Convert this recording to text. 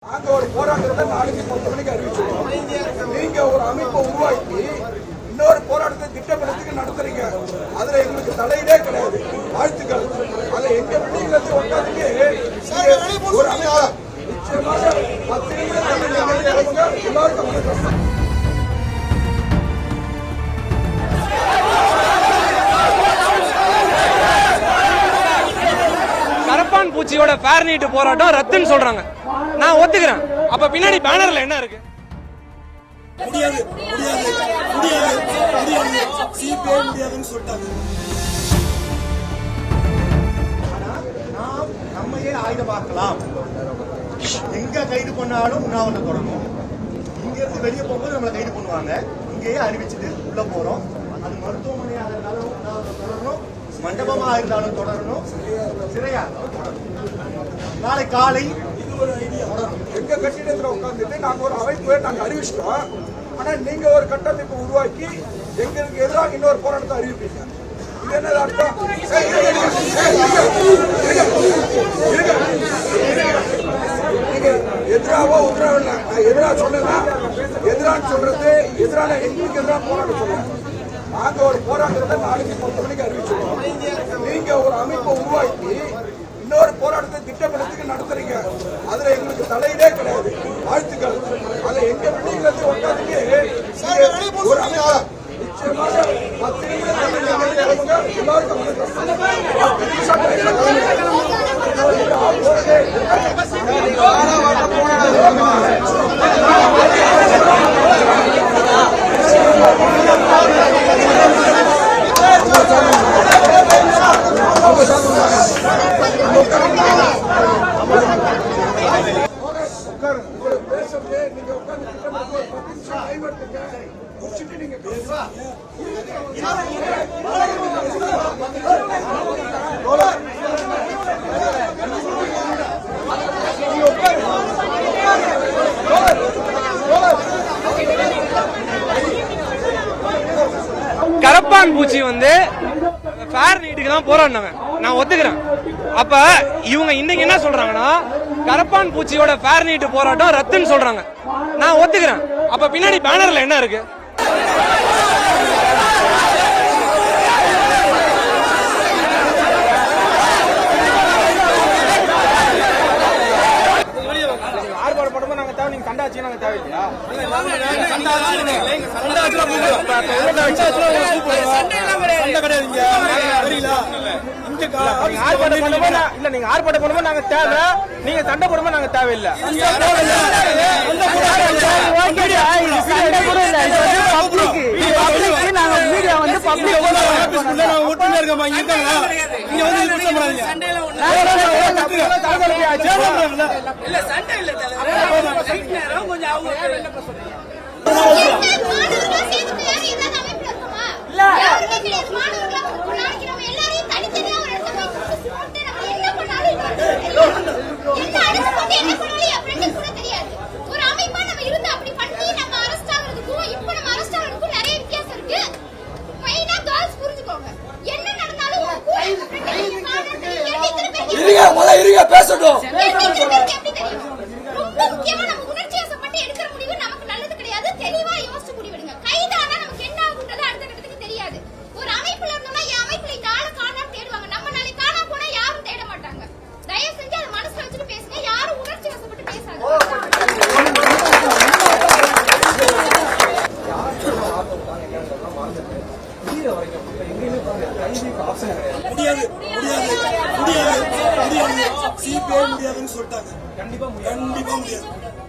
நாங்க ஒரு போராட்டத்தை நாளைக்கு 10 மணிக்கு அறிவிச்சிருக்கோம். நீங்க ஒரு அமைப்பை உருவாக்கி இன்னொரு போராட்டத்தை திட்டமிடத்துக்கு நடத்துறீங்க. அதுல எங்களுக்கு தலையிலே கிடையாது. வாழ்த்துக்கள். அதை எங்க பிள்ளைங்க உட்காந்துட்டு ஒரு அமைப்பா நிச்சயமாக 10 நிமிடம் எல்லாருக்கும் கரப்பான் பூச்சியோட ஃபேர் நீட் போராட்டம் ரத்துன்னு சொல்றாங்க. நான் ஒத்துக்கிறேன். அப்ப பின்னாடி பேனர்ல என்ன இருக்கு? முடியாது முடியாது முடியாது முடியாது சிபிஐ முடியாதுன்னு சொல்லிட்டாங்க. நாம் நம்மையே ஆயுதமாக்கலாம். எங்க கைது பண்ணாலும் உண்ணாவிரதம் தொடரும். இங்க இருந்து வெளியே போகும்போது நம்மளை கைது பண்ணுவாங்க. இங்கேயே அறிவிச்சுட்டு உள்ள போறோம். அது மருத்துவமனையாக இருந்தாலும் உண்ணாவிரதம் தொடரணும், மண்டபமா இருந்தாலும் தொடரணும், சிறையா இருந்தாலும் தொடரணும். நாளை காலை எங்க கட்டிடத்துல உட்காந்துட்டு நாங்க ஒரு அமைப்பை நாங்க அறிவிச்சிட்டோம். ஆனா நீங்க ஒரு கட்டமைப்பு உருவாக்கி எங்களுக்கு எதிராக இன்னொரு போராட்டத்தை அறிவிப்பீங்க. இது என்ன அர்த்தம்? நீங்க எதிராவோ உத்தரவில்லை. நான் எதிராக சொன்னா எதிரான சொல்றது எதிரான எங்களுக்கு எதிராக போராட்டம் சொல்லுங்க. நாங்க ஒரு போராட்டத்தை நாளைக்கு 10 மணிக்கு அறிவிச்சிருக்கோம். நீங்க ஒரு அமைப்பை உருவாக்கி இன்னொரு போராட்டத்தை திட்டமிடத்துக்கு நடத்துறீங்க. அதுல எங்களுக்கு தலையிலே கிடையாது. வாழ்த்துக்கள். அதை எங்க பிள்ளைங்க உட்காந்துட்டு ஒரு அமைப்பா நிச்சயமாக 10 நிமிடம் எல்லாருக்கும் நீங்க உட்காந்து நீங்க கரப்பான் பூச்சி ஃபேர் நீட்டுக்கு தான் போராடினாங்க. நான் ஒத்துக்கிறேன். அப்ப இவங்க இன்னைக்கு என்ன சொல்றாங்கன்னா கரப்பான் பூச்சியோட ஃபேர் நீட் போராட்டம் ரத்துன்னு சொல்றாங்க. நான் ஒத்துக்கிறேன். அப்ப பின்னாடி பேனர்ல என்ன இருக்கு? நீங்க ஆர்ப்பாட்டம் பண்ணும்போது நாங்க தேவை, நீங்க சண்டை போடும்போது நாங்க தேவையில்லை. இருங்க பேசட்டும். முடியாது முடியாது முடியாது முடியாது சிபிஐ முடியாதுன்னு சொல்லிட்டாங்க. கண்டிப்பா முடியாது.